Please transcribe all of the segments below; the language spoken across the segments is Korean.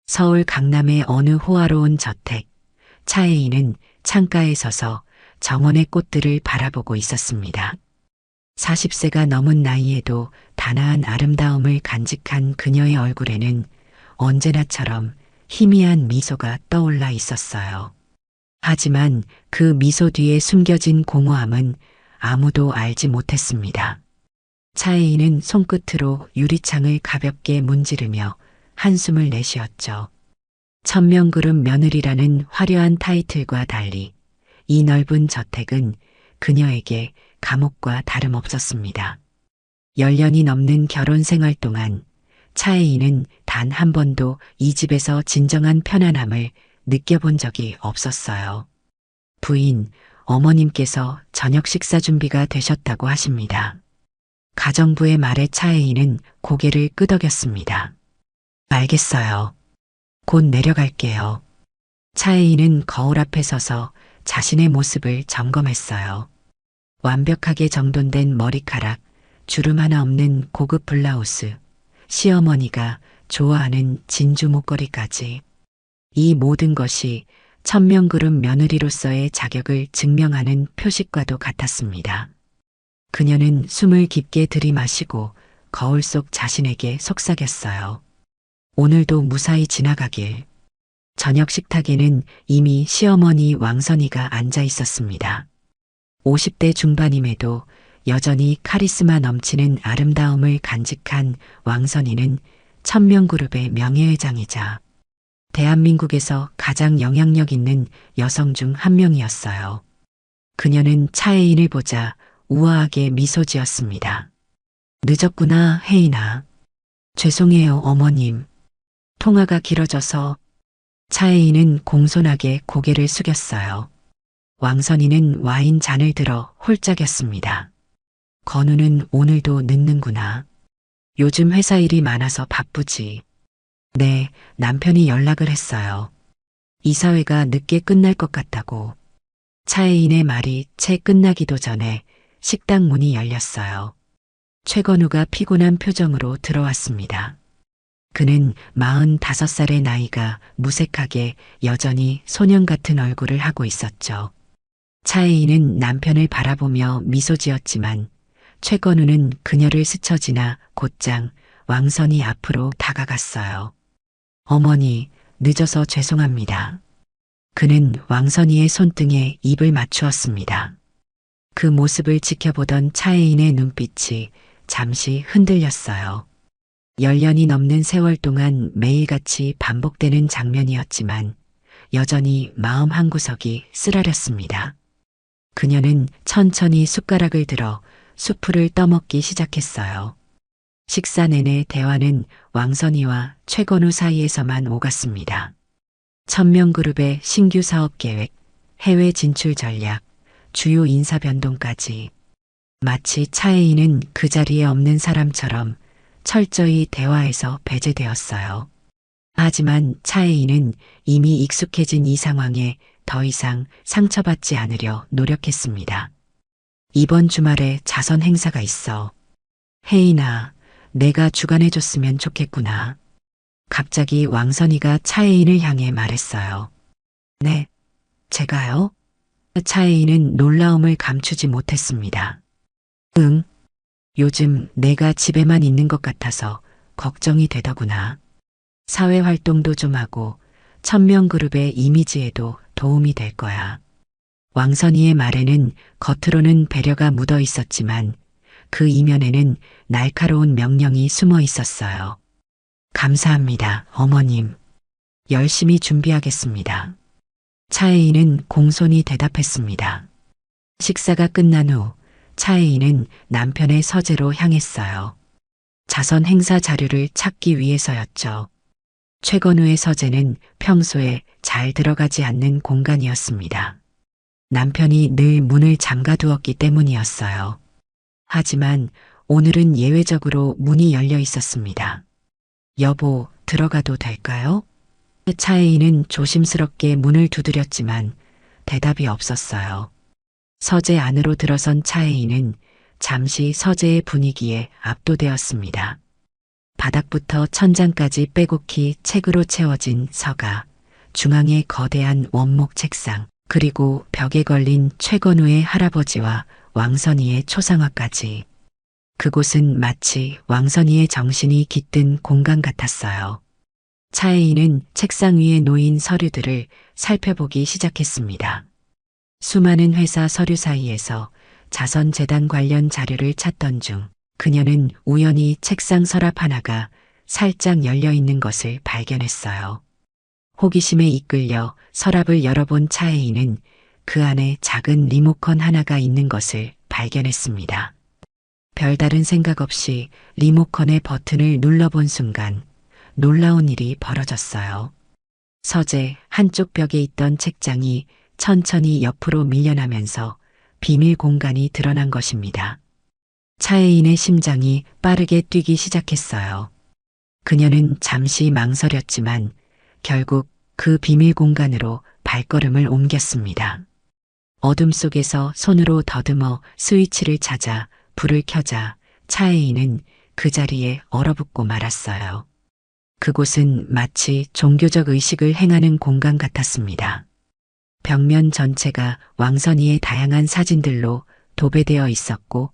서울 강남의 어느 호화로운 저택, 차혜인은 창가에 서서 정원의 꽃들을 바라보고 있었습니다. 40세가 넘은 나이에도 단아한 아름다움을 간직한 그녀의 얼굴에는 언제나처럼 희미한 미소가 떠올라 있었어요. 하지만 그 미소 뒤에 숨겨진 공허함은 아무도 알지 못했습니다. 차혜인은 손끝으로 유리창을 가볍게 문지르며 한숨을 내쉬었죠. 천명그룹 며느리라는 화려한 타이틀과 달리 이 넓은 저택은 그녀에게 감옥과 다름없었습니다. 10년이 넘는 결혼 생활 동안 차혜인은 단 한 번도 이 집에서 진정한 편안함을 느껴본 적이 없었어요. 부인, 어머님께서 저녁 식사 준비가 되셨다고 하십니다. 가정부의 말에 차혜인은 고개를 끄덕였습니다. 알겠어요. 곧 내려갈게요. 차혜인은 거울 앞에 서서 자신의 모습을 점검했어요. 완벽하게 정돈된 머리카락, 주름 하나 없는 고급 블라우스, 시어머니가 좋아하는 진주 목걸이까지. 이 모든 것이 천명그룹 며느리로서의 자격을 증명하는 표식과도 같았습니다. 그녀는 숨을 깊게 들이마시고 거울 속 자신에게 속삭였어요. 오늘도 무사히 지나가길. 저녁 식탁에는 이미 시어머니 왕선이가 앉아 있었습니다. 50대 중반임에도 여전히 카리스마 넘치는 아름다움을 간직한 왕선이는 천명그룹의 명예회장이자 대한민국에서 가장 영향력 있는 여성 중 한 명이었어요. 그녀는 차혜인을 보자 우아하게 미소 지었습니다. 늦었구나, 혜인아. 죄송해요, 어머님. 통화가 길어져서. 차혜인은 공손하게 고개를 숙였어요. 왕선이는 와인 잔을 들어 홀짝였습니다. 건우는 오늘도 늦는구나. 요즘 회사 일이 많아서 바쁘지. 네, 남편이 연락을 했어요. 이사회가 늦게 끝날 것 같다고. 차혜인의 말이 채 끝나기도 전에 식당 문이 열렸어요. 최건우가 피곤한 표정으로 들어왔습니다. 그는 45살의 나이가 무색하게 여전히 소년 같은 얼굴을 하고 있었죠. 차혜인은 남편을 바라보며 미소 지었지만 최건우는 그녀를 스쳐 지나 곧장 왕선이 앞으로 다가갔어요. 어머니, 늦어서 죄송합니다. 그는 왕선이의 손등에 입을 맞추었습니다. 그 모습을 지켜보던 차혜인의 눈빛이 잠시 흔들렸어요. 10년이 넘는 세월 동안 매일같이 반복되는 장면이었지만 여전히 마음 한구석이 쓰라렸습니다. 그녀는 천천히 숟가락을 들어 수프를 떠먹기 시작했어요. 식사 내내 대화는 왕선이와 최건우 사이에서만 오갔습니다. 천명그룹의 신규 사업 계획, 해외 진출 전략, 주요 인사 변동까지. 마치 차혜인은 그 자리에 없는 사람처럼 철저히 대화에서 배제되었어요. 하지만 차혜인은 이미 익숙해진 이 상황에 더 이상 상처받지 않으려 노력했습니다. 이번 주말에 자선 행사가 있어. 혜인아, 내가 주관해줬으면 좋겠구나. 갑자기 왕선이가 차혜인을 향해 말했어요. 네, 제가요? 차혜인은 놀라움을 감추지 못했습니다. 응, 요즘 내가 집에만 있는 것 같아서 걱정이 되더구나. 사회 활동도 좀 하고 천명그룹의 이미지에도 도움이 될 거야. 왕선이의 말에는 겉으로는 배려가 묻어 있었지만 그 이면에는 날카로운 명령이 숨어 있었어요. 감사합니다, 어머님. 열심히 준비하겠습니다. 차혜인은 공손히 대답했습니다. 식사가 끝난 후 차혜인은 남편의 서재로 향했어요. 자선 행사 자료를 찾기 위해서였죠. 최건우의 서재는 평소에 잘 들어가지 않는 공간이었습니다. 남편이 늘 문을 잠가두었기 때문이었어요. 하지만 오늘은 예외적으로 문이 열려 있었습니다. 여보, 들어가도 될까요? 차혜인은 조심스럽게 문을 두드렸지만 대답이 없었어요. 서재 안으로 들어선 차혜인은 잠시 서재의 분위기에 압도되었습니다. 바닥부터 천장까지 빼곡히 책으로 채워진 서가, 중앙에 거대한 원목 책상, 그리고 벽에 걸린 최건우의 할아버지와 왕선이의 초상화까지. 그곳은 마치 왕선이의 정신이 깃든 공간 같았어요. 차혜인은 책상 위에 놓인 서류들을 살펴보기 시작했습니다. 수많은 회사 서류 사이에서 자선재단 관련 자료를 찾던 중 그녀는 우연히 책상 서랍 하나가 살짝 열려 있는 것을 발견했어요. 호기심에 이끌려 서랍을 열어본 차혜인은 그 안에 작은 리모컨 하나가 있는 것을 발견했습니다. 별다른 생각 없이 리모컨의 버튼을 눌러본 순간 놀라운 일이 벌어졌어요. 서재 한쪽 벽에 있던 책장이 천천히 옆으로 밀려나면서 비밀 공간이 드러난 것입니다. 차혜인의 심장이 빠르게 뛰기 시작했어요. 그녀는 잠시 망설였지만 결국 그 비밀 공간으로 발걸음을 옮겼습니다. 어둠 속에서 손으로 더듬어 스위치를 찾아 불을 켜자 차혜인은 그 자리에 얼어붙고 말았어요. 그곳은 마치 종교적 의식을 행하는 공간 같았습니다. 벽면 전체가 왕선이의 다양한 사진들로 도배되어 있었고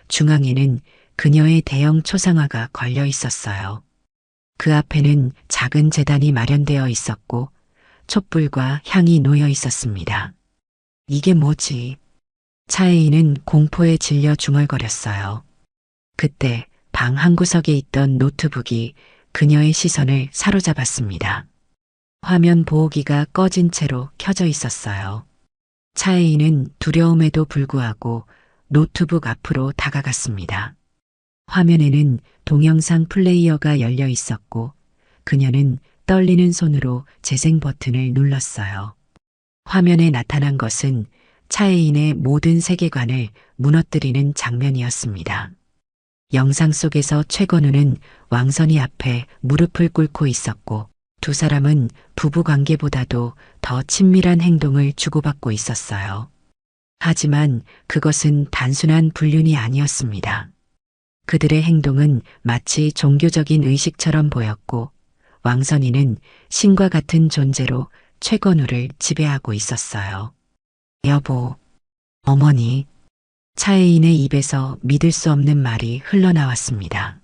중앙에는 그녀의 대형 초상화가 걸려 있었어요. 그 앞에는 작은 제단이 마련되어 있었고 촛불과 향이 놓여 있었습니다. 이게 뭐지? 차혜인은 공포에 질려 중얼거렸어요. 그때 방 한구석에 있던 노트북이 그녀의 시선을 사로잡았습니다. 화면 보호기가 꺼진 채로 켜져 있었어요. 차혜인은 두려움에도 불구하고 노트북 앞으로 다가갔습니다. 화면에는 동영상 플레이어가 열려 있었고 그녀는 떨리는 손으로 재생 버튼을 눌렀어요. 화면에 나타난 것은 차혜인의 모든 세계관을 무너뜨리는 장면이었습니다. 영상 속에서 최건우는 왕선이 앞에 무릎을 꿇고 있었고 두 사람은 부부 관계보다도 더 친밀한 행동을 주고받고 있었어요. 하지만 그것은 단순한 불륜이 아니었습니다. 그들의 행동은 마치 종교적인 의식처럼 보였고 왕선이는 신과 같은 존재로 최건우를 지배하고 있었어요. 여보, 어머니. 차혜인의 입에서 믿을 수 없는 말이 흘러나왔습니다.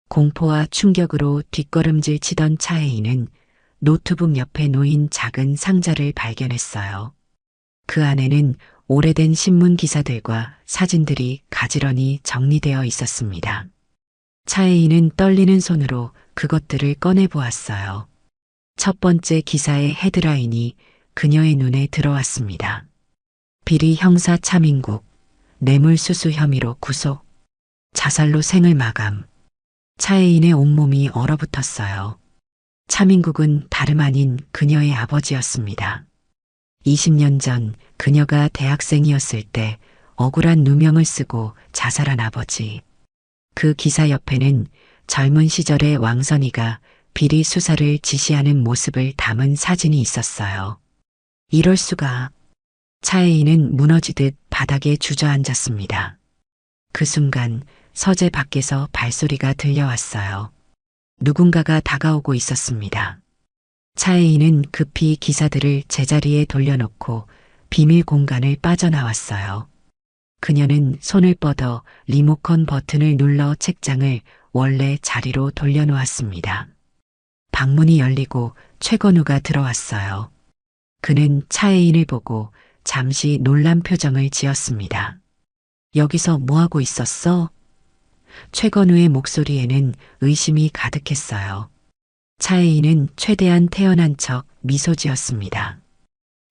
공포와 충격으로 뒷걸음질 치던 차혜인은 노트북 옆에 놓인 작은 상자를 발견했어요. 그 안에는 오래된 신문 기사들과 사진들이 가지런히 정리되어 있었습니다. 차혜인은 떨리는 손으로 그것들을 꺼내 보았어요. 첫 번째 기사의 헤드라인이 그녀의 눈에 들어왔습니다. 비리 형사 차민국, 뇌물수수 혐의로 구속, 자살로 생을 마감. 차혜인의 온몸이 얼어붙었어요. 차민국은 다름 아닌 그녀의 아버지였습니다. 20년 전 그녀가 대학생이었을 때 억울한 누명을 쓰고 자살한 아버지. 그 기사 옆에는 젊은 시절의 왕선이가 비리 수사를 지시하는 모습을 담은 사진이 있었어요. 이럴 수가. 차혜인은 무너지듯 바닥에 주저앉았습니다. 그 순간 서재 밖에서 발소리가 들려왔어요. 누군가가 다가오고 있었습니다. 차혜인은 급히 기사들을 제자리에 돌려놓고 비밀 공간을 빠져나왔어요. 그녀는 손을 뻗어 리모컨 버튼을 눌러 책장을 원래 자리로 돌려놓았습니다. 방문이 열리고 최건우가 들어왔어요. 그는 차혜인을 보고 잠시 놀란 표정을 지었습니다. 여기서 뭐하고 있었어? 최건우의 목소리에는 의심이 가득했어요. 차혜인은 최대한 태연한 척 미소 지었습니다.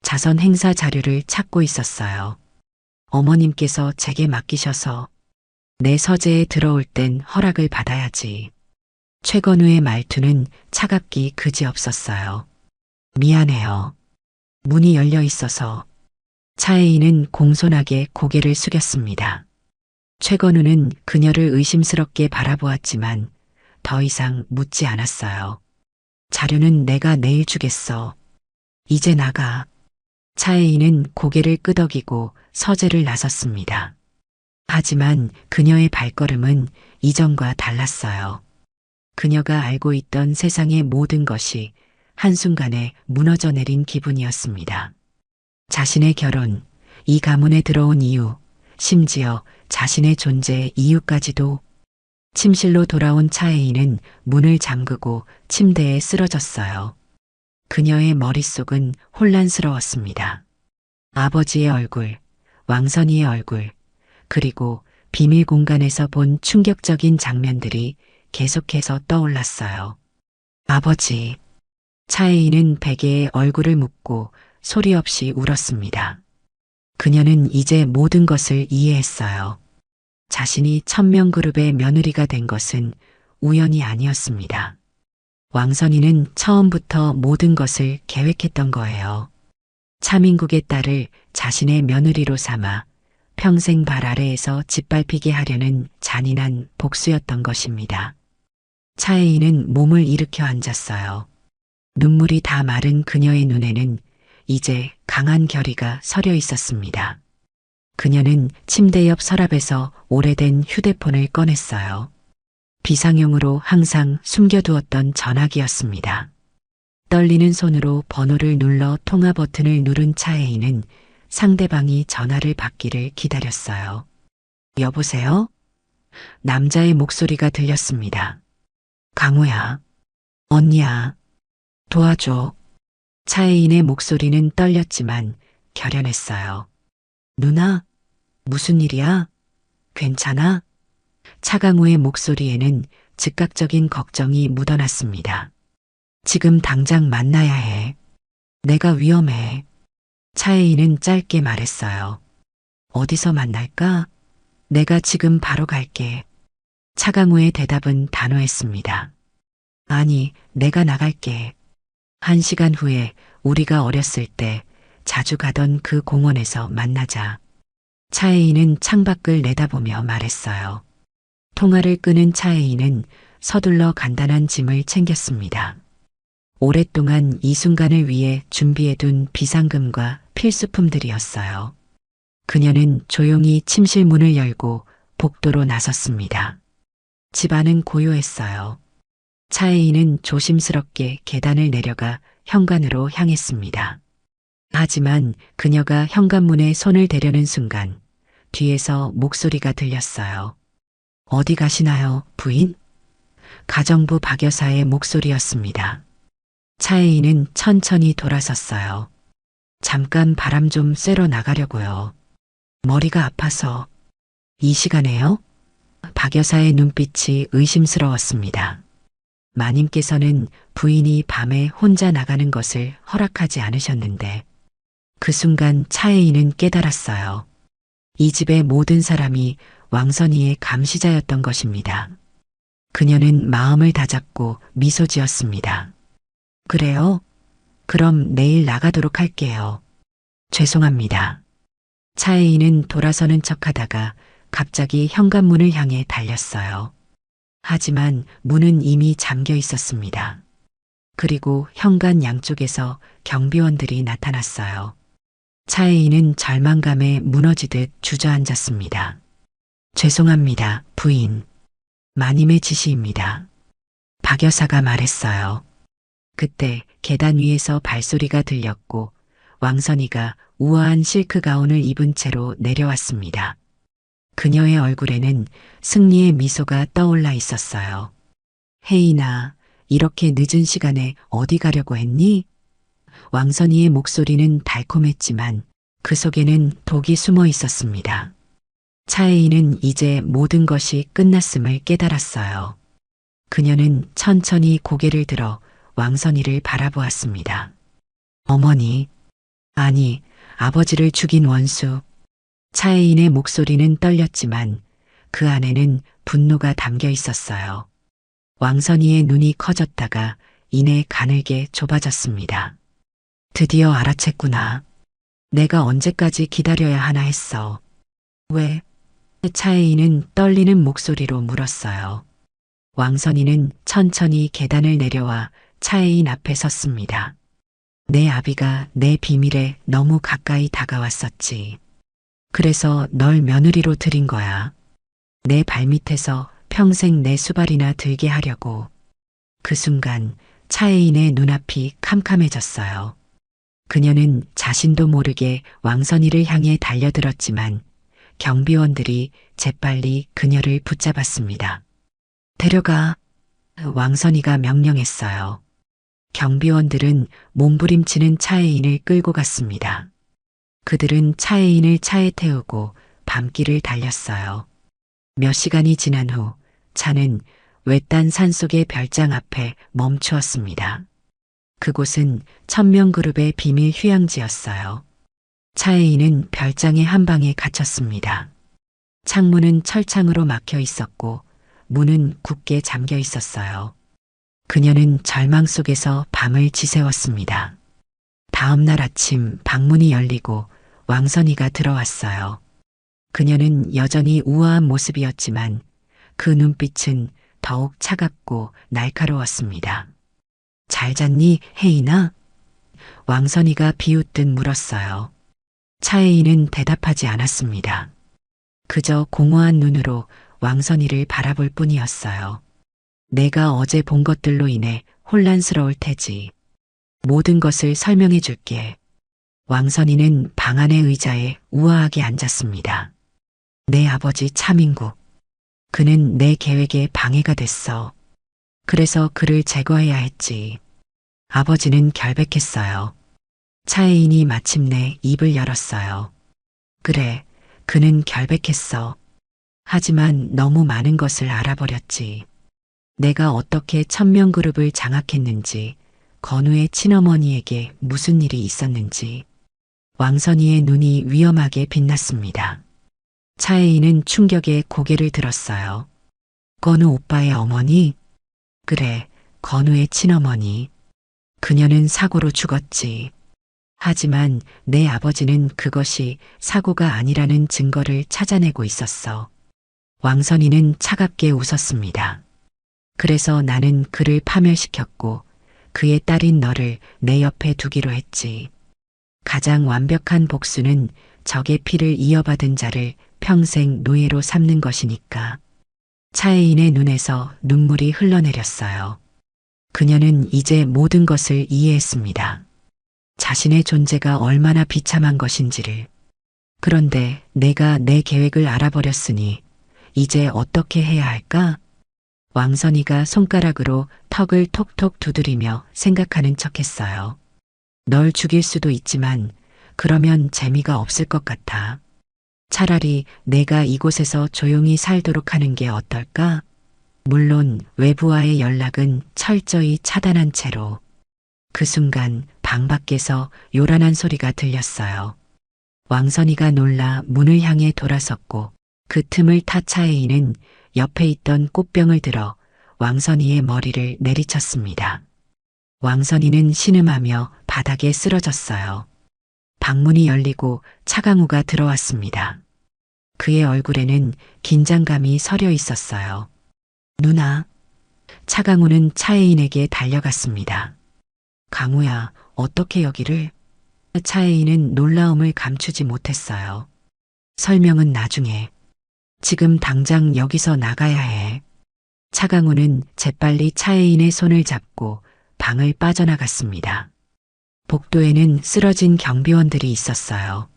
자선 행사 자료를 찾고 있었어요. 어머님께서 제게 맡기셔서 내 서재에 들어올 땐 허락을 받아야지. 최건우의 말투는 차갑기 그지없었어요. 미안해요. 문이 열려 있어서. 차혜인은 공손하게 고개를 숙였습니다. 최건우는 그녀를 의심스럽게 바라보았지만 더 이상 묻지 않았어요. 자료는 내가 내일 주겠어. 이제 나가. 차혜인은 고개를 끄덕이고 서재를 나섰습니다. 하지만 그녀의 발걸음은 이전과 달랐어요. 그녀가 알고 있던 세상의 모든 것이 한순간에 무너져 내린 기분이었습니다. 자신의 결혼, 이 가문에 들어온 이유, 심지어 자신의 존재의 이유까지도. 침실로 돌아온 차혜인은 문을 잠그고 침대에 쓰러졌어요. 그녀의 머릿속은 혼란스러웠습니다. 아버지의 얼굴, 왕선이의 얼굴, 그리고 비밀 공간에서 본 충격적인 장면들이 계속해서 떠올랐어요. 아버지. 차혜인은 베개에 얼굴을 묻고 소리 없이 울었습니다. 그녀는 이제 모든 것을 이해했어요. 자신이 천명그룹의 며느리가 된 것은 우연이 아니었습니다. 왕선이는 처음부터 모든 것을 계획했던 거예요. 차민국의 딸을 자신의 며느리로 삼아 평생 발 아래에서 짓밟히게 하려는 잔인한 복수였던 것입니다. 차혜인은 몸을 일으켜 앉았어요. 눈물이 다 마른 그녀의 눈에는 이제 강한 결의가 서려 있었습니다. 그녀는 침대 옆 서랍에서 오래된 휴대폰을 꺼냈어요. 비상용으로 항상 숨겨두었던 전화기였습니다. 떨리는 손으로 번호를 눌러 통화 버튼을 누른 차혜인은 상대방이 전화를 받기를 기다렸어요. 여보세요? 남자의 목소리가 들렸습니다. 강우야. 언니야. 도와줘. 차혜인의 목소리는 떨렸지만 결연했어요. 누나, 무슨 일이야? 괜찮아? 차강우의 목소리에는 즉각적인 걱정이 묻어났습니다. 지금 당장 만나야 해. 내가 위험해. 차혜인은 짧게 말했어요. 어디서 만날까? 내가 지금 바로 갈게. 차강우의 대답은 단호했습니다. 아니, 내가 나갈게. 1시간 후에 우리가 어렸을 때 자주 가던 그 공원에서 만나자. 차혜인은 창밖을 내다보며 말했어요. 통화를 끄는 차혜인은 서둘러 간단한 짐을 챙겼습니다. 오랫동안 이 순간을 위해 준비해둔 비상금과 필수품들이었어요. 그녀는 조용히 침실 문을 열고 복도로 나섰습니다. 집안은 고요했어요. 차혜인은 조심스럽게 계단을 내려가 현관으로 향했습니다. 하지만 그녀가 현관문에 손을 대려는 순간 뒤에서 목소리가 들렸어요. 어디 가시나요, 부인? 가정부 박 여사의 목소리였습니다. 차혜인은 천천히 돌아섰어요. 잠깐 바람 좀 쐬러 나가려고요. 머리가 아파서. 이 시간에요? 박 여사의 눈빛이 의심스러웠습니다. 마님께서는 부인이 밤에 혼자 나가는 것을 허락하지 않으셨는데 그 순간 차혜인은 깨달았어요. 이 집의 모든 사람이 왕선이의 감시자였던 것입니다. 그녀는 마음을 다잡고 미소 지었습니다. 그래요? 그럼 내일 나가도록 할게요. 죄송합니다. 차혜인은 돌아서는 척하다가 갑자기 현관문을 향해 달렸어요. 하지만 문은 이미 잠겨 있었습니다. 그리고 현관 양쪽에서 경비원들이 나타났어요. 차혜인은 절망감에 무너지듯 주저앉았습니다. 죄송합니다, 부인. 마님의 지시입니다. 박 여사가 말했어요. 그때 계단 위에서 발소리가 들렸고 왕선이가 우아한 실크 가운을 입은 채로 내려왔습니다. 그녀의 얼굴에는 승리의 미소가 떠올라 있었어요. 혜인아, 이렇게 늦은 시간에 어디 가려고 했니? 왕선이의 목소리는 달콤했지만 그 속에는 독이 숨어 있었습니다. 차혜인은 이제 모든 것이 끝났음을 깨달았어요. 그녀는 천천히 고개를 들어 왕선이를 바라보았습니다. 어머니, 아니, 아버지를 죽인 원수. 차혜인의 목소리는 떨렸지만 그 안에는 분노가 담겨 있었어요. 왕선이의 눈이 커졌다가 이내 가늘게 좁아졌습니다. 드디어 알아챘구나. 내가 언제까지 기다려야 하나 했어. 왜? 차혜인은 떨리는 목소리로 물었어요. 왕선이는 천천히 계단을 내려와 차혜인 앞에 섰습니다. 내 아비가 내 비밀에 너무 가까이 다가왔었지. 그래서 널 며느리로 들인 거야. 내 발밑에서 평생 내 수발이나 들게 하려고. 그 순간 차혜인의 눈앞이 캄캄해졌어요. 그녀는 자신도 모르게 왕선이를 향해 달려들었지만 경비원들이 재빨리 그녀를 붙잡았습니다. 데려가. 왕선이가 명령했어요. 경비원들은 몸부림치는 차혜인을 끌고 갔습니다. 그들은 차혜인을 차에 태우고 밤길을 달렸어요. 몇 시간이 지난 후 차는 외딴 산속의 별장 앞에 멈추었습니다. 그곳은 천명그룹의 비밀 휴양지였어요. 차혜인은 별장의 한 방에 갇혔습니다. 창문은 철창으로 막혀 있었고 문은 굳게 잠겨 있었어요. 그녀는 절망 속에서 밤을 지새웠습니다. 다음 날 아침 방문이 열리고 왕선이가 들어왔어요. 그녀는 여전히 우아한 모습이었지만 그 눈빛은 더욱 차갑고 날카로웠습니다. 잘 잤니, 혜인아? 왕선이가 비웃듯 물었어요. 차혜인은 대답하지 않았습니다. 그저 공허한 눈으로 왕선이를 바라볼 뿐이었어요. 내가 어제 본 것들로 인해 혼란스러울 테지. 모든 것을 설명해 줄게. 왕선이는 방 안의 의자에 우아하게 앉았습니다. 내 아버지 차민국. 그는 내 계획에 방해가 됐어. 그래서 그를 제거해야 했지. 아버지는 결백했어요. 차혜인이 마침내 입을 열었어요. 그래, 그는 결백했어. 하지만 너무 많은 것을 알아버렸지. 내가 어떻게 천명그룹을 장악했는지, 건우의 친어머니에게 무슨 일이 있었는지. 왕선이의 눈이 위험하게 빛났습니다. 차혜인은 충격에 고개를 들었어요. 건우 오빠의 어머니? 그래, 건우의 친어머니. 그녀는 사고로 죽었지. 하지만 내 아버지는 그것이 사고가 아니라는 증거를 찾아내고 있었어. 왕선이는 차갑게 웃었습니다. 그래서 나는 그를 파멸시켰고 그의 딸인 너를 내 옆에 두기로 했지. 가장 완벽한 복수는 적의 피를 이어받은 자를 평생 노예로 삼는 것이니까. 차혜인의 눈에서 눈물이 흘러내렸어요. 그녀는 이제 모든 것을 이해했습니다. 자신의 존재가 얼마나 비참한 것인지를. 그런데 내가 내 계획을 알아버렸으니 이제 어떻게 해야 할까? 왕선이가 손가락으로 턱을 톡톡 두드리며 생각하는 척했어요. 널 죽일 수도 있지만 그러면 재미가 없을 것 같아. 차라리 내가 이곳에서 조용히 살도록 하는 게 어떨까? 물론 외부와의 연락은 철저히 차단한 채로. 그 순간 방 밖에서 요란한 소리가 들렸어요. 왕선이가 놀라 문을 향해 돌아섰고 그 틈을 타 차혜인은 옆에 있던 꽃병을 들어 왕선이의 머리를 내리쳤습니다. 왕선이는 신음하며 바닥에 쓰러졌어요. 방문이 열리고 차강우가 들어왔습니다. 그의 얼굴에는 긴장감이 서려 있었어요. 누나. 차강우는 차혜인에게 달려갔습니다. 강우야, 어떻게 여기를? 차혜인은 놀라움을 감추지 못했어요. 설명은 나중에. 지금 당장 여기서 나가야 해. 차강우는 재빨리 차혜인의 손을 잡고 방을 빠져나갔습니다. 복도에는 쓰러진 경비원들이 있었어요.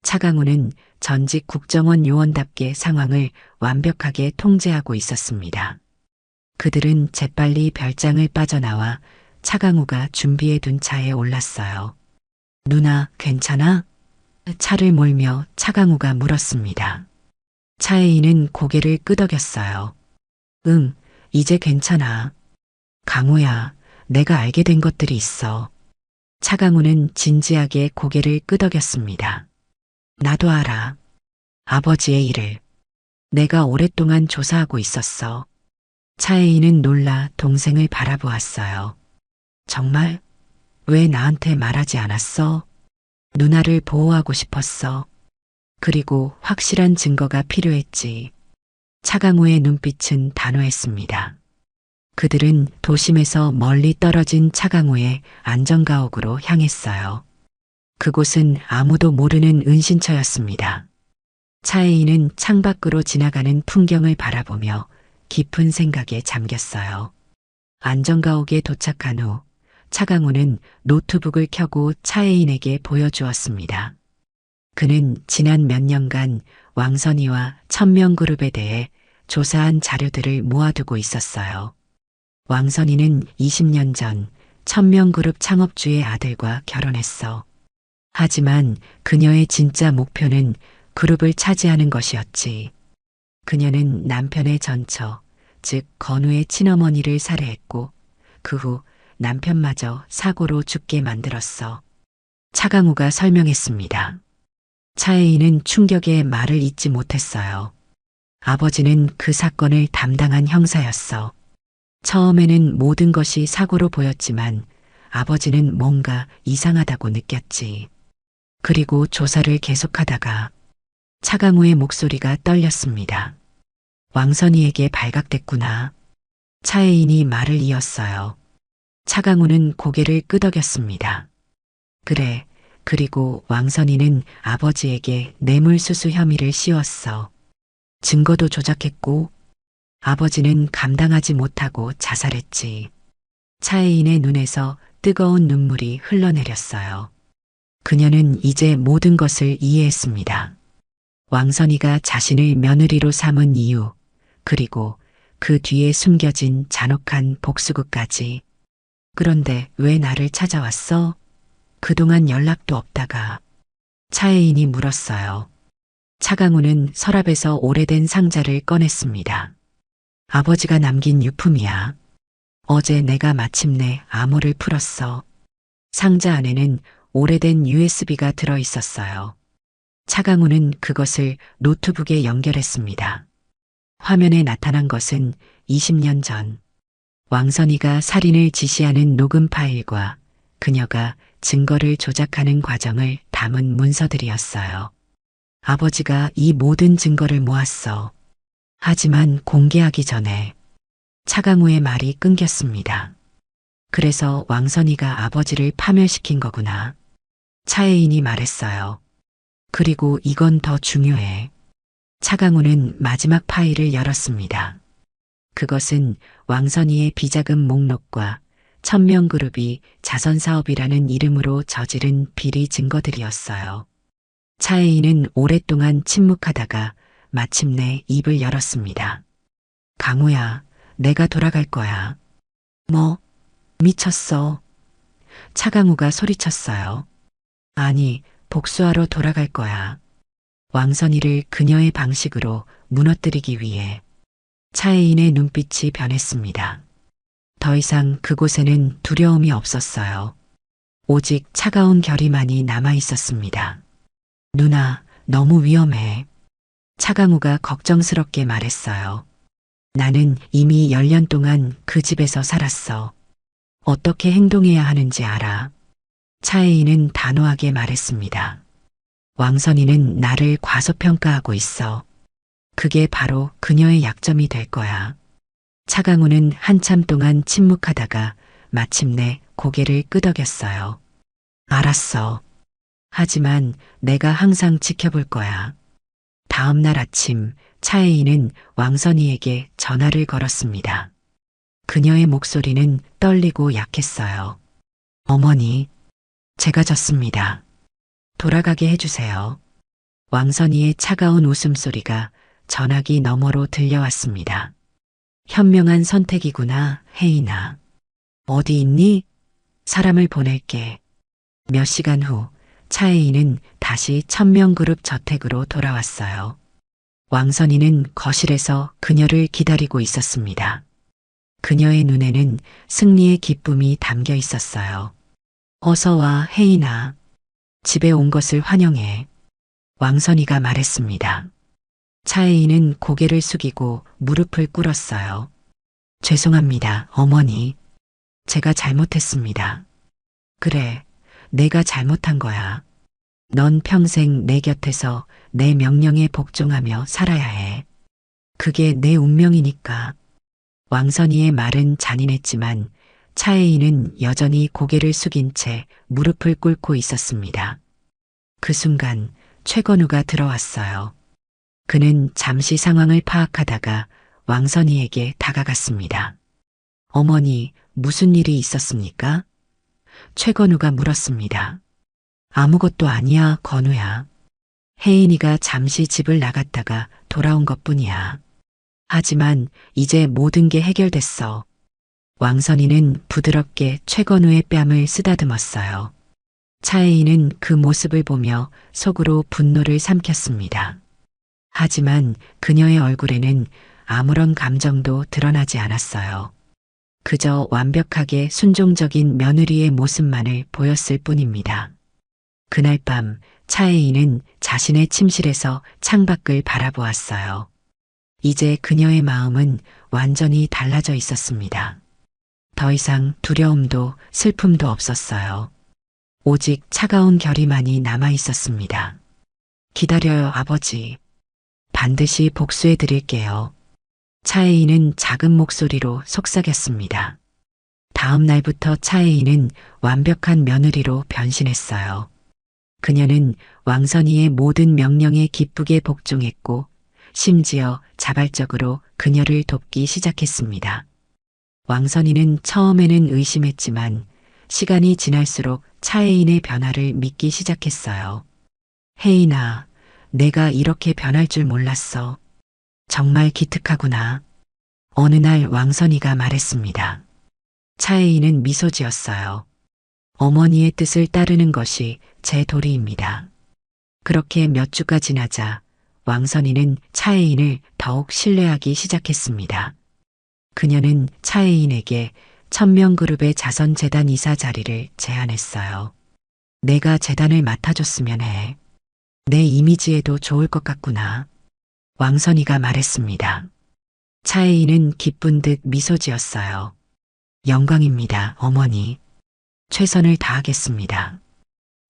차강우는 전직 국정원 요원답게 상황을 완벽하게 통제하고 있었습니다. 그들은 재빨리 별장을 빠져나와 차강우가 준비해 둔 차에 올랐어요. 누나, 괜찮아? 차를 몰며 차강우가 물었습니다. 차혜인은 고개를 끄덕였어요. 응, 이제 괜찮아. 강우야, 내가 알게 된 것들이 있어. 차강우는 진지하게 고개를 끄덕였습니다. 나도 알아. 아버지의 일을. 내가 오랫동안 조사하고 있었어. 차혜인은 놀라 동생을 바라보았어요. 정말? 왜 나한테 말하지 않았어? 누나를 보호하고 싶었어. 그리고 확실한 증거가 필요했지. 차강우의 눈빛은 단호했습니다. 그들은 도심에서 멀리 떨어진 차강우의 안전가옥으로 향했어요. 그곳은 아무도 모르는 은신처였습니다. 차혜인은 창밖으로 지나가는 풍경을 바라보며 깊은 생각에 잠겼어요. 안전가옥에 도착한 후 차강호는 노트북을 켜고 차혜인에게 보여주었습니다. 그는 지난 몇 년간 왕선이와 천명그룹에 대해 조사한 자료들을 모아두고 있었어요. 왕선이는 20년 전 천명그룹 창업주의 아들과 결혼했어. 하지만 그녀의 진짜 목표는 그룹을 차지하는 것이었지. 그녀는 남편의 전처, 즉 건우의 친어머니를 살해했고 그 후 남편마저 사고로 죽게 만들었어. 차강우가 설명했습니다. 차혜인은 충격에 말을 잇지 못했어요. 아버지는 그 사건을 담당한 형사였어. 처음에는 모든 것이 사고로 보였지만 아버지는 뭔가 이상하다고 느꼈지. 그리고 조사를 계속하다가 차강우의 목소리가 떨렸습니다. 왕선이에게 발각됐구나. 차혜인이 말을 이었어요. 차강우는 고개를 끄덕였습니다. 그래, 그리고 왕선이는 아버지에게 뇌물수수 혐의를 씌웠어. 증거도 조작했고 아버지는 감당하지 못하고 자살했지. 차혜인의 눈에서 뜨거운 눈물이 흘러내렸어요. 그녀는 이제 모든 것을 이해했습니다. 왕선이가 자신을 며느리로 삼은 이유, 그리고 그 뒤에 숨겨진 잔혹한 복수극까지. 그런데 왜 나를 찾아왔어? 그동안 연락도 없다가. 차혜인이 물었어요. 차강우는 서랍에서 오래된 상자를 꺼냈습니다. 아버지가 남긴 유품이야. 어제 내가 마침내 암호를 풀었어. 상자 안에는 오래된 USB가 들어 있었어요. 차강우는 그것을 노트북에 연결했습니다. 화면에 나타난 것은 20년 전 왕선이가 살인을 지시하는 녹음 파일과 그녀가 증거를 조작하는 과정을 담은 문서들이었어요. 아버지가 이 모든 증거를 모았어. 하지만 공개하기 전에 차강우의 말이 끊겼습니다. 그래서 왕선이가 아버지를 파멸시킨 거구나. 차혜인이 말했어요. 그리고 이건 더 중요해. 차강우는 마지막 파일을 열었습니다. 그것은 왕선이의 비자금 목록과 천명그룹이 자선사업이라는 이름으로 저지른 비리 증거들이었어요. 차혜인은 오랫동안 침묵하다가 마침내 입을 열었습니다. 강우야, 내가 돌아갈 거야. 뭐? 미쳤어. 차강우가 소리쳤어요. 아니, 복수하러 돌아갈 거야. 왕선이를 그녀의 방식으로 무너뜨리기 위해. 차혜인의 눈빛이 변했습니다. 더 이상 그곳에는 두려움이 없었어요. 오직 차가운 결의만이 남아 있었습니다. 누나, 너무 위험해. 차강우가 걱정스럽게 말했어요. 나는 이미 10년 동안 그 집에서 살았어. 어떻게 행동해야 하는지 알아. 차혜인은 단호하게 말했습니다. 왕선이는 나를 과소평가하고 있어. 그게 바로 그녀의 약점이 될 거야. 차강우는 한참 동안 침묵하다가 마침내 고개를 끄덕였어요. 알았어. 하지만 내가 항상 지켜볼 거야. 다음 날 아침 차혜인은 왕선이에게 전화를 걸었습니다. 그녀의 목소리는 떨리고 약했어요. 어머니, 제가 졌습니다. 돌아가게 해주세요. 왕선이의 차가운 웃음소리가 전화기 너머로 들려왔습니다. 현명한 선택이구나, 혜인아. 어디 있니? 사람을 보낼게. 몇 시간 후 차혜인은 다시 천명그룹 저택으로 돌아왔어요. 왕선이는 거실에서 그녀를 기다리고 있었습니다. 그녀의 눈에는 승리의 기쁨이 담겨 있었어요. 어서 와, 혜인아. 집에 온 것을 환영해. 왕선이가 말했습니다. 차혜인은 고개를 숙이고 무릎을 꿇었어요. 죄송합니다, 어머니. 제가 잘못했습니다. 그래, 내가 잘못한 거야. 넌 평생 내 곁에서 내 명령에 복종하며 살아야 해. 그게 내 운명이니까. 왕선이의 말은 잔인했지만 차혜인은 여전히 고개를 숙인 채 무릎을 꿇고 있었습니다. 그 순간 최건우가 들어왔어요. 그는 잠시 상황을 파악하다가 왕선이에게 다가갔습니다. 어머니, 무슨 일이 있었습니까? 최건우가 물었습니다. 아무것도 아니야, 건우야. 혜인이가 잠시 집을 나갔다가 돌아온 것뿐이야. 하지만 이제 모든 게 해결됐어. 왕선이는 부드럽게 최건우의 뺨을 쓰다듬었어요. 차혜인은 그 모습을 보며 속으로 분노를 삼켰습니다. 하지만 그녀의 얼굴에는 아무런 감정도 드러나지 않았어요. 그저 완벽하게 순종적인 며느리의 모습만을 보였을 뿐입니다. 그날 밤 차혜인은 자신의 침실에서 창밖을 바라보았어요. 이제 그녀의 마음은 완전히 달라져 있었습니다. 더 이상 두려움도 슬픔도 없었어요. 오직 차가운 결의만이 남아 있었습니다. 기다려요, 아버지. 반드시 복수해 드릴게요. 차혜인은 작은 목소리로 속삭였습니다. 다음 날부터 차혜인은 완벽한 며느리로 변신했어요. 그녀는 왕선이의 모든 명령에 기쁘게 복종했고 심지어 자발적으로 그녀를 돕기 시작했습니다. 왕선이는 처음에는 의심했지만 시간이 지날수록 차혜인의 변화를 믿기 시작했어요. 혜인아, 내가 이렇게 변할 줄 몰랐어. 정말 기특하구나. 어느 날 왕선이가 말했습니다. 차혜인은 미소 지었어요. 어머니의 뜻을 따르는 것이 제 도리입니다. 그렇게 몇 주가 지나자 왕선이는 차혜인을 더욱 신뢰하기 시작했습니다. 그녀는 차혜인에게 천명그룹의 자선재단 이사 자리를 제안했어요. 내가 재단을 맡아줬으면 해. 내 이미지에도 좋을 것 같구나. 왕선이가 말했습니다. 차혜인은 기쁜 듯 미소 지었어요. 영광입니다, 어머니. 최선을 다하겠습니다.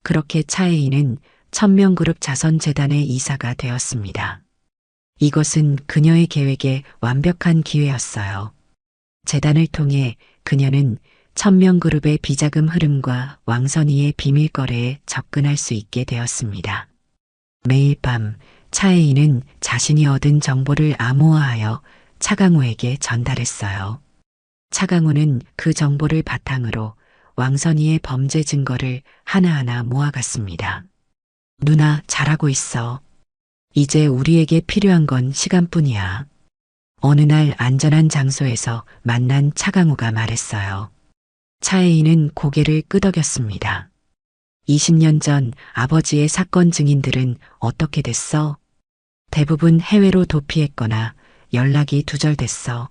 그렇게 차혜인은 천명그룹 자선재단의 이사가 되었습니다. 이것은 그녀의 계획의 완벽한 기회였어요. 재단을 통해 그녀는 천명그룹의 비자금 흐름과 왕선이의 비밀거래에 접근할 수 있게 되었습니다. 매일 밤 차혜인은 자신이 얻은 정보를 암호화하여 차강우에게 전달했어요. 차강우는 그 정보를 바탕으로 왕선이의 범죄 증거를 하나하나 모아갔습니다. 누나, 잘하고 있어. 이제 우리에게 필요한 건 시간뿐이야. 어느 날 안전한 장소에서 만난 차강우가 말했어요. 차혜인은 고개를 끄덕였습니다. 20년 전 아버지의 사건 증인들은 어떻게 됐어? 대부분 해외로 도피했거나 연락이 두절됐어.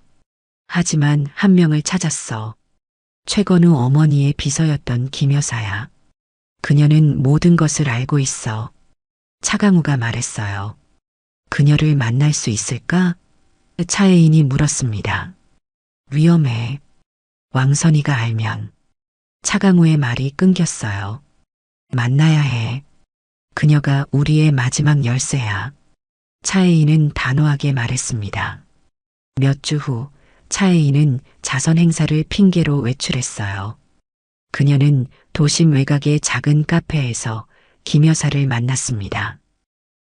하지만 한 명을 찾았어. 최건우 어머니의 비서였던 김 여사야. 그녀는 모든 것을 알고 있어. 차강우가 말했어요. 그녀를 만날 수 있을까? 차혜인이 물었습니다. 위험해. 왕선이가 알면. 차강우의 말이 끊겼어요. 만나야 해. 그녀가 우리의 마지막 열쇠야. 차혜인은 단호하게 말했습니다. 몇 주 후 차혜인은 자선 행사를 핑계로 외출했어요. 그녀는 도심 외곽의 작은 카페에서 김 여사를 만났습니다.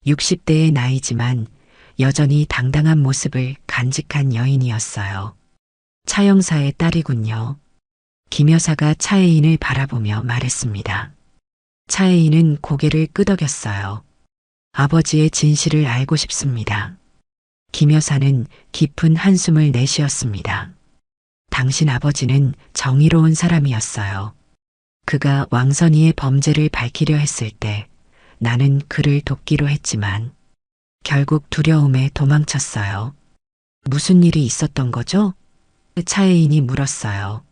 60대의 나이지만 여전히 당당한 모습을 간직한 여인이었어요. 차 형사의 딸이군요. 김 여사가 차혜인을 바라보며 말했습니다. 차혜인은 고개를 끄덕였어요. 아버지의 진실을 알고 싶습니다. 김 여사는 깊은 한숨을 내쉬었습니다. 당신 아버지는 정의로운 사람이었어요. 그가 왕선이의 범죄를 밝히려 했을 때 나는 그를 돕기로 했지만 결국 두려움에 도망쳤어요. 무슨 일이 있었던 거죠? 차혜인이 물었어요.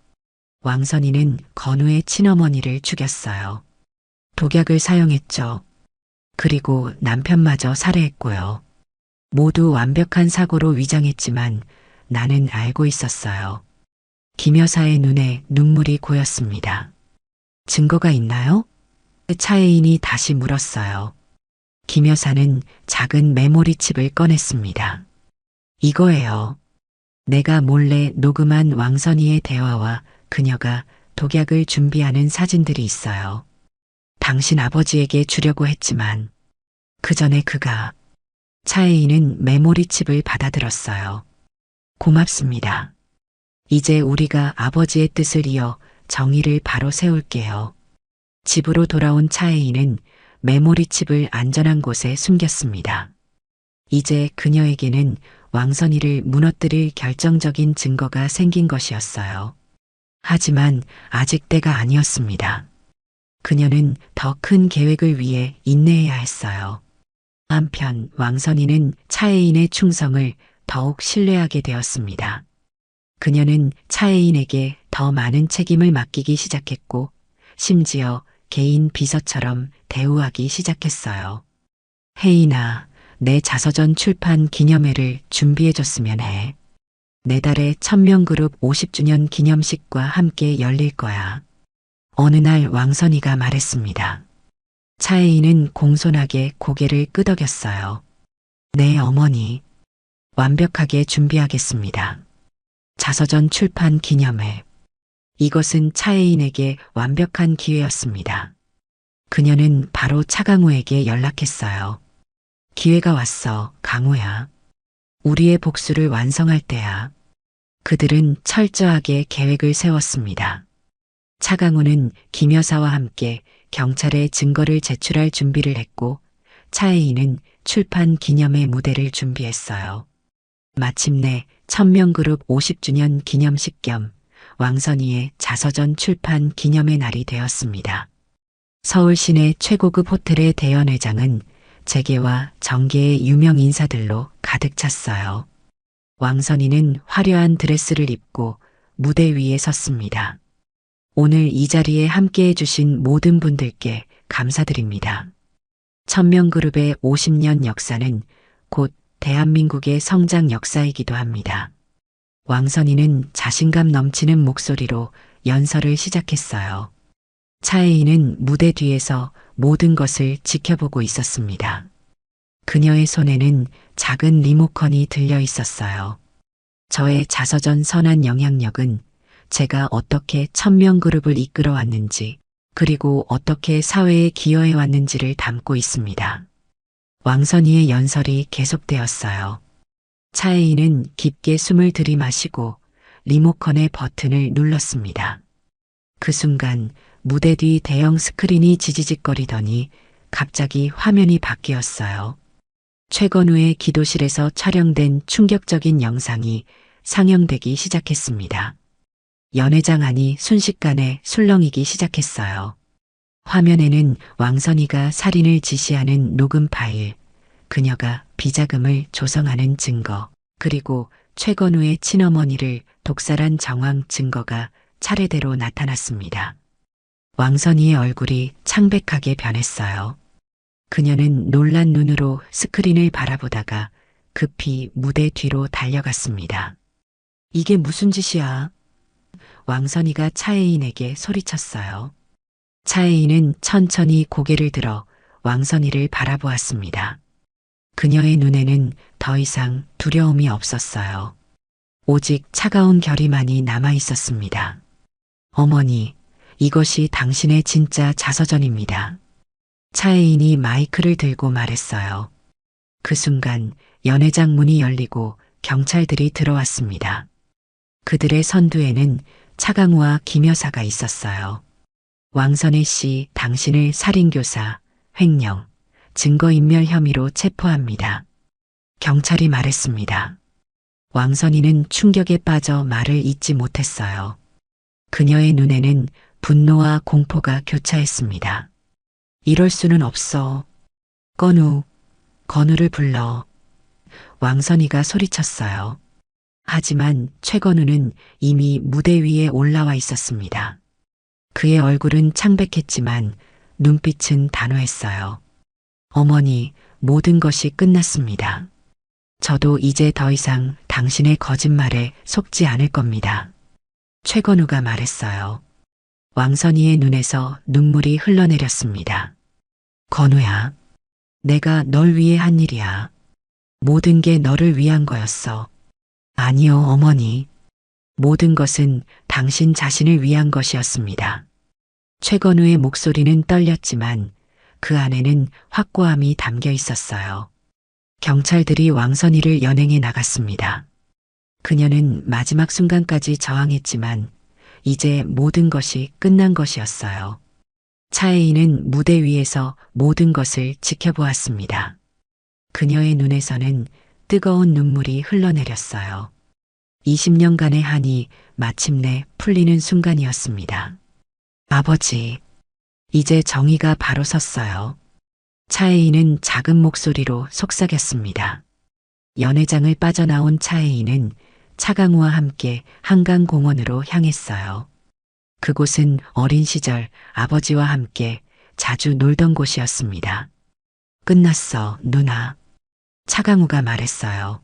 왕선이는 건우의 친어머니를 죽였어요. 독약을 사용했죠. 그리고 남편마저 살해했고요. 모두 완벽한 사고로 위장했지만 나는 알고 있었어요. 김 여사의 눈에 눈물이 고였습니다. 증거가 있나요? 차혜인이 다시 물었어요. 김 여사는 작은 메모리 칩을 꺼냈습니다. 이거예요. 내가 몰래 녹음한 왕선이의 대화와 그녀가 독약을 준비하는 사진들이 있어요. 당신 아버지에게 주려고 했지만 그 전에 그가. 차혜인은 메모리 칩을 받아들었어요. 고맙습니다. 이제 우리가 아버지의 뜻을 이어 정의를 바로 세울게요. 집으로 돌아온 차혜인은 메모리칩을 안전한 곳에 숨겼습니다. 이제 그녀에게는 왕선이를 무너뜨릴 결정적인 증거가 생긴 것이었어요. 하지만 아직 때가 아니었습니다. 그녀는 더 큰 계획을 위해 인내해야 했어요. 한편 왕선이는 차혜인의 충성을 더욱 신뢰하게 되었습니다. 그녀는 차혜인에게 더 많은 책임을 맡기기 시작했고 심지어 개인 비서처럼 대우하기 시작했어요. 혜인아, 내 자서전 출판 기념회를 준비해줬으면 해. 내달에 천명그룹 50주년 기념식과 함께 열릴 거야. 어느 날 왕선이가 말했습니다. 차혜인은 공손하게 고개를 끄덕였어요. 네, 어머니. 완벽하게 준비하겠습니다. 자서전 출판 기념회. 이것은 차혜인에게 완벽한 기회였습니다. 그녀는 바로 차강우에게 연락했어요. 기회가 왔어, 강우야. 우리의 복수를 완성할 때야. 그들은 철저하게 계획을 세웠습니다. 차강우는 김 여사와 함께 경찰에 증거를 제출할 준비를 했고 차혜인은 출판 기념회 무대를 준비했어요. 마침내 천명그룹 50주년 기념식 겸 왕선이의 자서전 출판 기념회 날이 되었습니다. 서울 시내 최고급 호텔의 대연회장은 재계와 정계의 유명 인사들로 가득 찼어요. 왕선이는 화려한 드레스를 입고 무대 위에 섰습니다. 오늘 이 자리에 함께해 주신 모든 분들께 감사드립니다. 천명그룹의 50년 역사는 곧 대한민국의 성장 역사이기도 합니다. 왕선이는 자신감 넘치는 목소리로 연설을 시작했어요. 차혜인은 무대 뒤에서 모든 것을 지켜보고 있었습니다. 그녀의 손에는 작은 리모컨이 들려 있었어요. 저의 자서전 선한 영향력은 제가 어떻게 천명그룹을 이끌어 왔는지 그리고 어떻게 사회에 기여해 왔는지를 담고 있습니다. 왕선이의 연설이 계속되었어요. 차혜인은 깊게 숨을 들이마시고 리모컨의 버튼을 눌렀습니다. 그 순간 무대 뒤 대형 스크린이 지지직거리더니 갑자기 화면이 바뀌었어요. 최건우의 기도실에서 촬영된 충격적인 영상이 상영되기 시작했습니다. 연회장 안이 순식간에 술렁이기 시작했어요. 화면에는 왕선이가 살인을 지시하는 녹음 파일, 그녀가 비자금을 조성하는 증거, 그리고 최건우의 친어머니를 독살한 정황 증거가 차례대로 나타났습니다. 왕선이의 얼굴이 창백하게 변했어요. 그녀는 놀란 눈으로 스크린을 바라보다가 급히 무대 뒤로 달려갔습니다. 이게 무슨 짓이야? 왕선이가 차혜인에게 소리쳤어요. 차혜인은 천천히 고개를 들어 왕선이를 바라보았습니다. 그녀의 눈에는 더 이상 두려움이 없었어요. 오직 차가운 결의만이 남아 있었습니다. 어머니, 이것이 당신의 진짜 자서전입니다. 차혜인이 마이크를 들고 말했어요. 그 순간 연회장 문이 열리고 경찰들이 들어왔습니다. 그들의 선두에는 차강우와 김 여사가 있었어요. 왕선희 씨, 당신을 살인교사, 횡령, 증거인멸 혐의로 체포합니다. 경찰이 말했습니다. 왕선이는 충격에 빠져 말을 잇지 못했어요. 그녀의 눈에는 분노와 공포가 교차했습니다. 이럴 수는 없어. 건우를 불러. 왕선이가 소리쳤어요. 하지만 최건우는 이미 무대 위에 올라와 있었습니다. 그의 얼굴은 창백했지만 눈빛은 단호했어요. 어머니, 모든 것이 끝났습니다. 저도 이제 더 이상 당신의 거짓말에 속지 않을 겁니다. 최건우가 말했어요. 왕선이의 눈에서 눈물이 흘러내렸습니다. 건우야, 내가 널 위해 한 일이야. 모든 게 너를 위한 거였어. 아니요, 어머니. 모든 것은 당신 자신을 위한 것이었습니다. 최건우의 목소리는 떨렸지만 그 안에는 확고함이 담겨 있었어요. 경찰들이 왕선이를 연행해 나갔습니다. 그녀는 마지막 순간까지 저항했지만 이제 모든 것이 끝난 것이었어요. 차혜인은 무대 위에서 모든 것을 지켜보았습니다. 그녀의 눈에서는 뜨거운 눈물이 흘러내렸어요. 20년간의 한이 마침내 풀리는 순간이었습니다. 아버지, 이제 정의가 바로 섰어요. 차혜인은 작은 목소리로 속삭였습니다. 연회장을 빠져나온 차혜인은 차강우와 함께 한강공원으로 향했어요. 그곳은 어린 시절 아버지와 함께 자주 놀던 곳이었습니다. 끝났어, 누나. 차강우가 말했어요.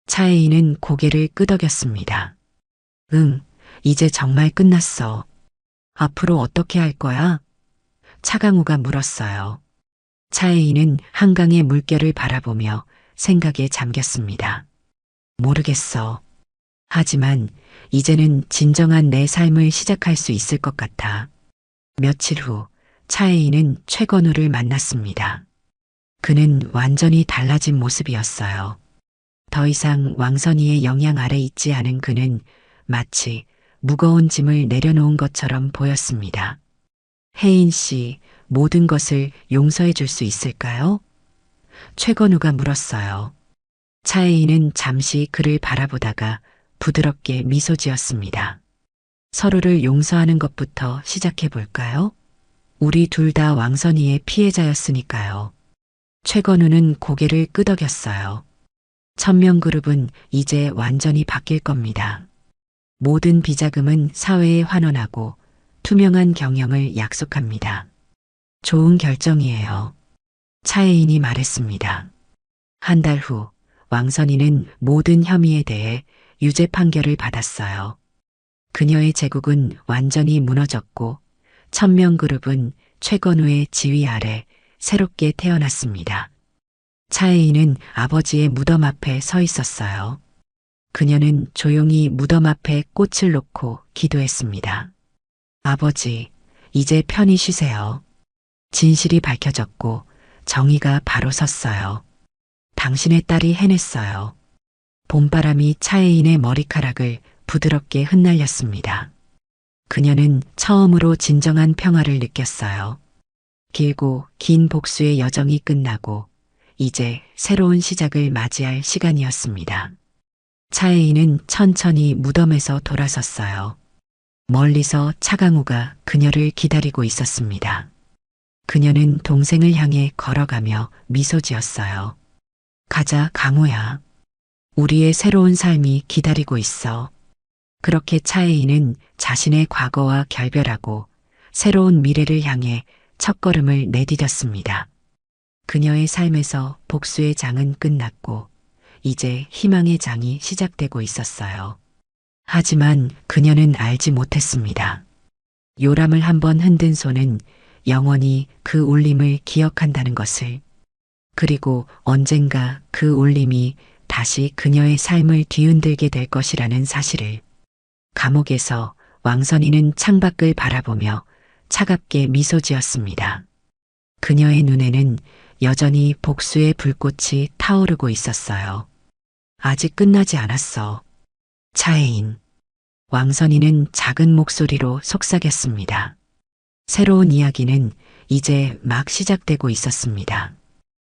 차혜인은 고개를 끄덕였습니다. 응, 이제 정말 끝났어. 앞으로 어떻게 할 거야? 차강우가 물었어요. 차혜인은 한강의 물결을 바라보며 생각에 잠겼습니다. 모르겠어. 하지만 이제는 진정한 내 삶을 시작할 수 있을 것 같아. 며칠 후 차혜인은 최건우를 만났습니다. 그는 완전히 달라진 모습이었어요. 더 이상 왕선이의 영향 아래 있지 않은 그는 마치 무거운 짐을 내려놓은 것처럼 보였습니다. 혜인 씨, 모든 것을 용서해 줄 수 있을까요? 최건우가 물었어요. 차혜인은 잠시 그를 바라보다가 부드럽게 미소 지었습니다. 서로를 용서하는 것부터 시작해 볼까요? 우리 둘 다 왕선이의 피해자였으니까요. 최건우는 고개를 끄덕였어요. 천명그룹은 이제 완전히 바뀔 겁니다. 모든 비자금은 사회에 환원하고 투명한 경영을 약속합니다. 좋은 결정이에요. 차혜인이 말했습니다. 한 달 후 왕선이는 모든 혐의에 대해 유죄 판결을 받았어요. 그녀의 제국은 완전히 무너졌고 천명그룹은 최건우의 지휘 아래 새롭게 태어났습니다. 차혜인은 아버지의 무덤 앞에 서 있었어요. 그녀는 조용히 무덤 앞에 꽃을 놓고 기도했습니다. 아버지, 이제 편히 쉬세요. 진실이 밝혀졌고 정의가 바로 섰어요. 당신의 딸이 해냈어요. 봄바람이 차혜인의 머리카락을 부드럽게 흩날렸습니다. 그녀는 처음으로 진정한 평화를 느꼈어요. 길고 긴 복수의 여정이 끝나고 이제 새로운 시작을 맞이할 시간이었습니다. 차혜인은 천천히 무덤에서 돌아섰어요. 멀리서 차강우가 그녀를 기다리고 있었습니다. 그녀는 동생을 향해 걸어가며 미소 지었어요. 가자, 강우야. 우리의 새로운 삶이 기다리고 있어. 그렇게 차혜인은 자신의 과거와 결별하고 새로운 미래를 향해 첫걸음을 내디뎠습니다. 그녀의 삶에서 복수의 장은 끝났고 이제 희망의 장이 시작되고 있었어요. 하지만 그녀는 알지 못했습니다. 요람을 한번 흔든 손은 영원히 그 울림을 기억한다는 것을. 그리고 언젠가 그 울림이 다시 그녀의 삶을 뒤흔들게 될 것이라는 사실을. 감옥에서 왕선이는 창밖을 바라보며 차갑게 미소 지었습니다. 그녀의 눈에는 여전히 복수의 불꽃이 타오르고 있었어요. 아직 끝나지 않았어. 차혜인. 왕선이는 작은 목소리로 속삭였습니다. 새로운 이야기는 이제 막 시작되고 있었습니다.